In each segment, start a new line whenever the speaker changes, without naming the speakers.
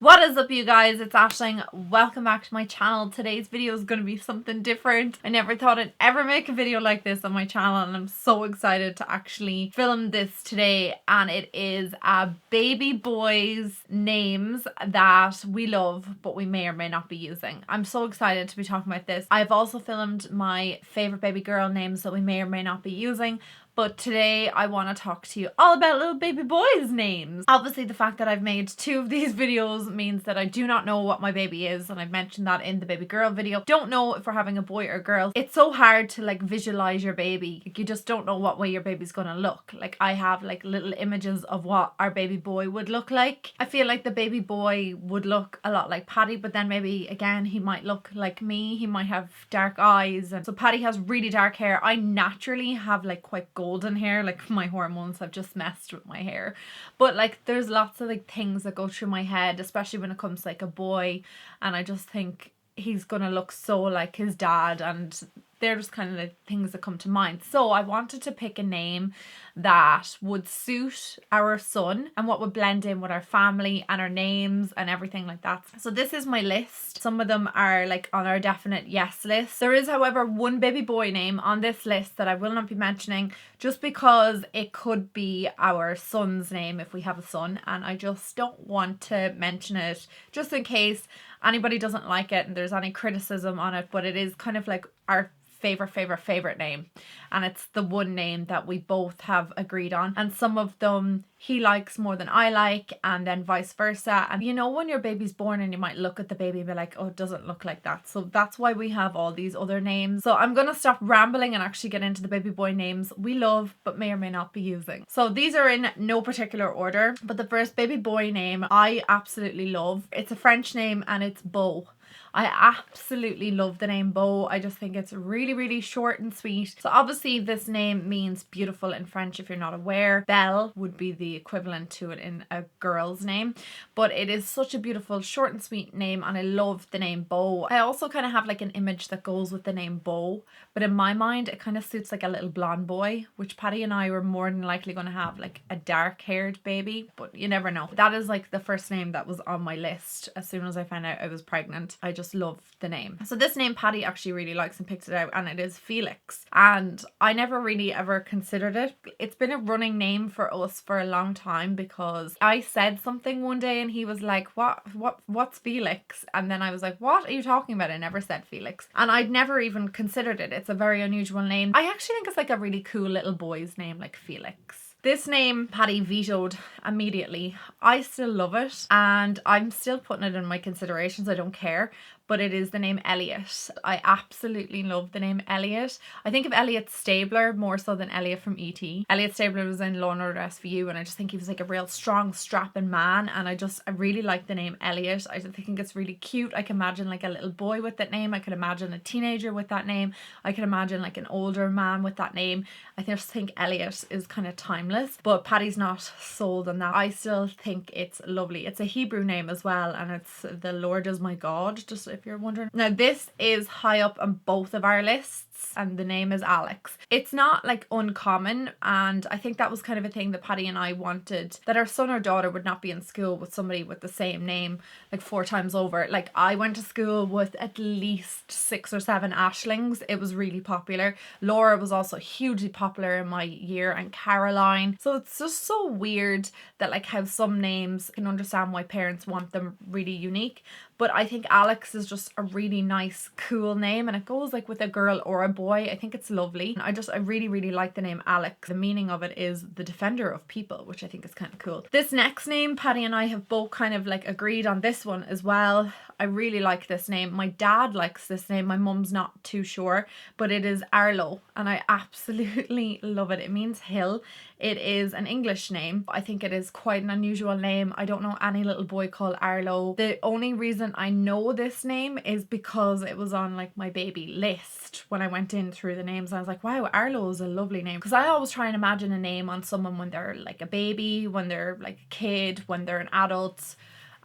What is up, you guys? It's Aisling. Welcome back to my channel. Today's video is going to be something different. I never thought I'd ever make a video like this on my channel, and I'm so excited to actually film this today. And it is baby boys' names that we love but we may or may not be using. I'm so excited to be talking about this. I've also filmed my favorite baby girl names that we may or may not be using. But today I want to talk to you all about little baby boys' names. Obviously, the fact that I've made 2 of these videos means that I do not know what my baby is, and I've mentioned that in the baby girl video. Don't know if we're having a boy or girl. It's so hard to visualize your baby. You just don't know what way your baby's gonna look. I have little images of what our baby boy would look like. I feel like the baby boy would look a lot like Paddy, but then maybe again he might look like me. He might have dark eyes, and so Paddy has really dark hair. I naturally have quite golden hair. My hormones have just messed with my hair, but there's lots of things that go through my head, especially when it comes to a boy, and I just think he's gonna look so like his dad, and they're just kind of the things that come to mind. So I wanted to pick a name that would suit our son and what would blend in with our family and our names and everything like that. So this is my list. Some of them are on our definite yes list. There is, however, one baby boy name on this list that I will not be mentioning, just because it could be our son's name if we have a son, and I just don't want to mention it just in case anybody doesn't like it and there's any criticism on it. But it is kind of our favorite name, and it's the one name that we both have agreed on, and some of them he likes more than I like, and then vice versa. And when your baby's born and you might look at the baby and be like, oh, it doesn't look like that. So that's why we have all these other names. So I'm gonna stop rambling and actually get into the baby boy names we love but may or may not be using. So these are in no particular order, but the first baby boy name I absolutely love. It's a French name and it's Beau. I absolutely love the name Beau. I just think it's really short and sweet. So obviously this name means beautiful in French, if you're not aware. Belle would be the equivalent to it in a girl's name, but it is such a beautiful short and sweet name, and I love the name Beau. I also kind of have an image that goes with the name Beau, but in my mind it kind of suits a little blonde boy, which Paddy and I were more than likely going to have a dark haired baby, but you never know. That is the first name that was on my list as soon as I found out I was pregnant. I just love the name. So this name Paddy actually really likes and picks it out, and it is Felix, and I never really ever considered it. It's been a running name for us for a long time, because I said something one day and he was like, what's Felix? And then I was like, what are you talking about? I never said Felix, and I'd never even considered it. It's a very unusual name. I actually think it's a really cool little boy's name, Felix. This name Paddy vetoed immediately. I still love it, and I'm still putting it in my considerations. I don't care. But it is the name Elliot. I absolutely love the name Elliot. I think of Elliot Stabler more so than Elliot from E.T. Elliot Stabler was in Law & Order SVU, and I just think he was a real strong, strapping man, and I really like the name Elliot. I just think it's really cute. I can imagine a little boy with that name. I could imagine a teenager with that name. I could imagine an older man with that name. I just think Elliot is kind of timeless, but Paddy's not sold on that. I still think it's lovely. It's a Hebrew name as well, and it's the Lord is my God, just if you're wondering. Now this is high up on both of our lists, and the name is Alex. It's not uncommon, and I think that was kind of a thing that Paddy and I wanted, that our son or daughter would not be in school with somebody with the same name 4 times over. I went to school with at least 6 or 7 Aislings. It was really popular. Laura was also hugely popular in my year, and Caroline. So it's just so weird that how some names, I can understand why parents want them really unique, but I think Alex is just a really nice, cool name, and it goes with a girl or a boy. I think it's lovely. I really like the name Alex. The meaning of it is the defender of people, which I think is kind of cool. This next name, Paddy and I have both kind of agreed on this one as well. I really like this name. My dad likes this name. My mum's not too sure, but it is Arlo, and I absolutely love it. It means hill. It is an English name. I think it is quite an unusual name. I don't know any little boy called Arlo. The only reason I know this name is because it was on my baby list when I went in through the names. I was like, wow, Arlo is a lovely name, because I always try and imagine a name on someone when they're a baby, when they're a kid, when they're an adult,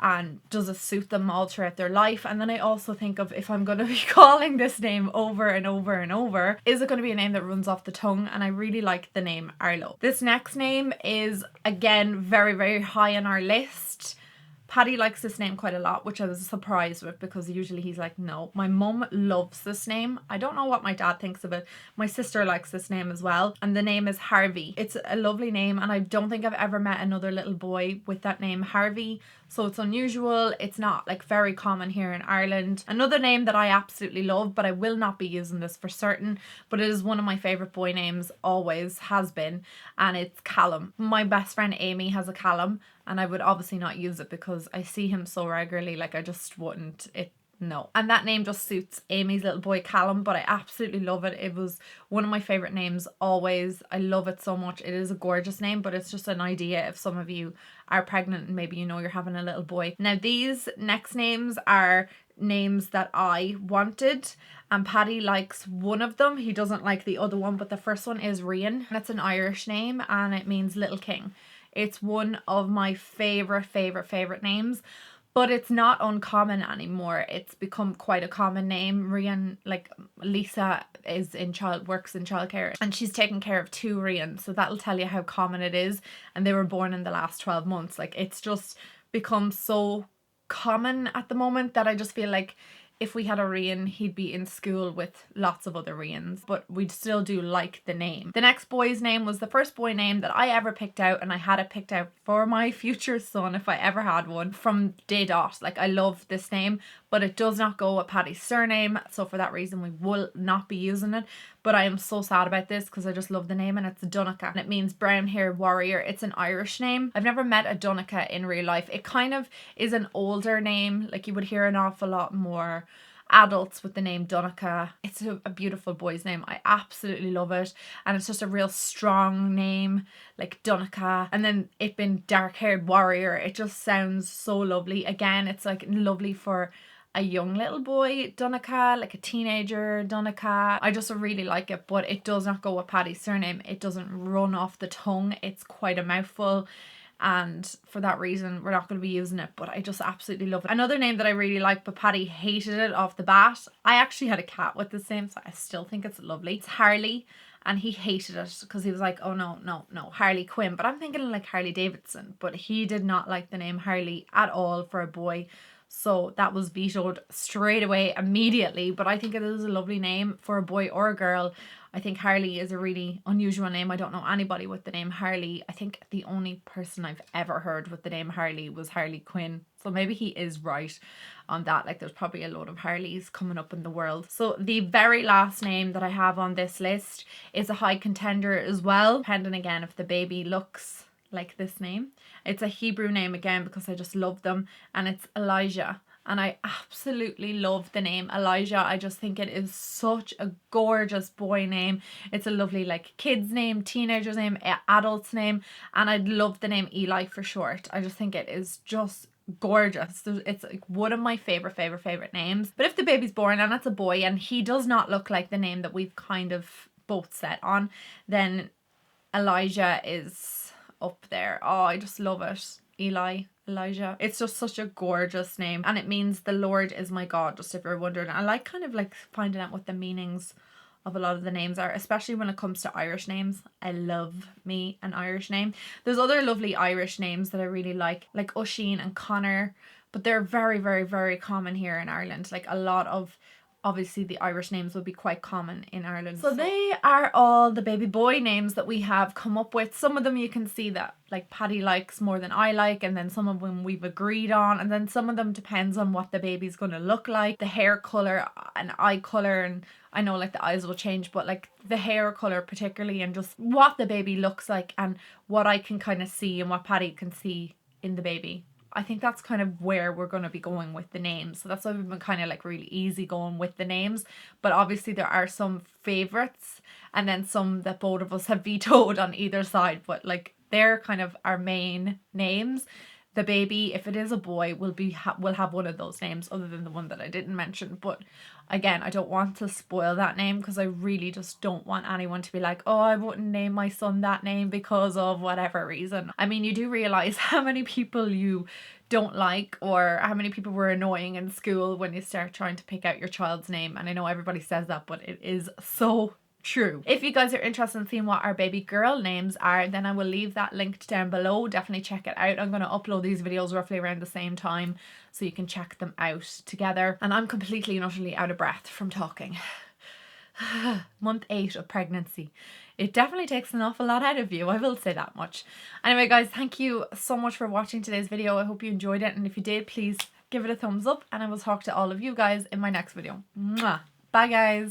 and does it suit them all throughout their life? And then I also think of, if I'm going to be calling this name over and over and over, is it going to be a name that runs off the tongue? And I really like the name Arlo. This next name is again very high on our list. Paddy likes this name quite a lot, which I was surprised with because usually he's like, no. My mum loves this name. I don't know what my dad thinks of it. My sister likes this name as well. And the name is Harvey. It's a lovely name, and I don't think I've ever met another little boy with that name, Harvey. So it's unusual. It's not like very common here in Ireland. Another name that I absolutely love, but I will not be using this for certain, but it is one of my favourite boy names, always has been, and it's Callum. My best friend Amy has a Callum, and I would obviously not use it because I see him so regularly, like I just wouldn't. No. And that name just suits Amy's little boy Callum, but I absolutely love it. It was one of my favourite names always. I love it so much. It is a gorgeous name, but it's just an idea if some of you are pregnant and maybe you know you're having a little boy. Now these next names are names that I wanted, and Paddy likes one of them. He doesn't like the other one, but the first one is Rhys, and it's an Irish name and it means little king. It's one of my favorite names, but it's not uncommon anymore. It's become quite a common name. Rhys, like Lisa works in childcare, and she's taking care of 2 Rhys, so that'll tell you how common it is. And they were born in the last 12 months. Like, it's just become so common at the moment that I just feel like if we had a Rhys, he'd be in school with lots of other Rhys, but we'd still do like the name. The next boy's name was the first boy name that I ever picked out, and I had it picked out for my future son if I ever had one from day dot. Like, I love this name, but it does not go with Paddy's surname, so for that reason we will not be using it. But I am so sad about this because I just love the name, and it's Donica, and it means brown haired warrior. It's an Irish name. I've never met a Donica in real life. It kind of is an older name, like you would hear an awful lot more adults with the name Donica. It's a beautiful boy's name. I absolutely love it, and it's just a real strong name, like Donica, and then it being dark haired warrior. It just sounds so lovely. Again, it's like lovely for a young little boy Donica, like a teenager Donica. I just really like it, but it does not go with Paddy's surname. It doesn't run off the tongue. It's quite a mouthful, and for that reason we're not going to be using it, but I just absolutely love it. Another name that I really like, but Paddy hated it off the bat. I actually had a cat with this name, so I still think it's lovely. It's Harley, and he hated it because he was like, oh no, Harley Quinn. But I'm thinking like Harley Davidson, but he did not like the name Harley at all for a boy. So that was vetoed straight away, immediately. But I think it is a lovely name for a boy or a girl. I think Harley is a really unusual name. I don't know anybody with the name Harley. I think the only person I've ever heard with the name Harley was Harley Quinn. So maybe he is right on that. Like, there's probably a load of Harleys coming up in the world. So the very last name that I have on this list is a high contender as well, depending again if the baby looks like this name. It's a Hebrew name again because I just love them, and it's Elijah. And I absolutely love the name Elijah. I just think it is such a gorgeous boy name. It's a lovely like kid's name, teenager's name, adult's name, and I love the name Eli for short. I just think it is just gorgeous. It's like one of my favorite names. But if the baby's born and it's a boy and he does not look like the name that we've kind of both set on, then Elijah is up there. Oh, I just love it. Elijah. It's just such a gorgeous name, and it means the Lord is my God, just if you're wondering. I like kind of like finding out what the meanings of a lot of the names are, especially when it comes to Irish names. I love me an Irish name. There's other lovely Irish names that I really like Oisin and Connor, but they're very common here in Ireland. Like a lot of, obviously the Irish names would be quite common in Ireland. So they are all the baby boy names that we have come up with. Some of them you can see that like Paddy likes more than I like, and then some of them we've agreed on, and then some of them depends on what the baby's going to look like, the hair colour and eye colour, and I know like the eyes will change, but like the hair colour particularly, and just what the baby looks like and what I can kind of see and what Paddy can see in the baby. I think that's kind of where we're going to be going with the names. So that's why we've been kind of like really easy going with the names. But obviously there are some favourites and then some that both of us have vetoed on either side. But like they're kind of our main names. The baby, if it is a boy, will have one of those names other than the one that I didn't mention. But again, I don't want to spoil that name because I really just don't want anyone to be like, oh, I wouldn't name my son that name because of whatever reason. I mean, you do realise how many people you don't like or how many people were annoying in school when you start trying to pick out your child's name. And I know everybody says that, but it is so True. If you guys are interested in seeing what our baby girl names are, then I will leave that linked down below. Definitely check it out. I'm going to upload these videos roughly around the same time so you can check them out together. And I'm completely and utterly out of breath from talking. Month 8 of pregnancy. It definitely takes an awful lot out of you, I will say that much. Anyway guys, thank you so much for watching today's video. I hope you enjoyed it, and if you did, please give it a thumbs up, and I will talk to all of you guys in my next video. Mwah. Bye guys.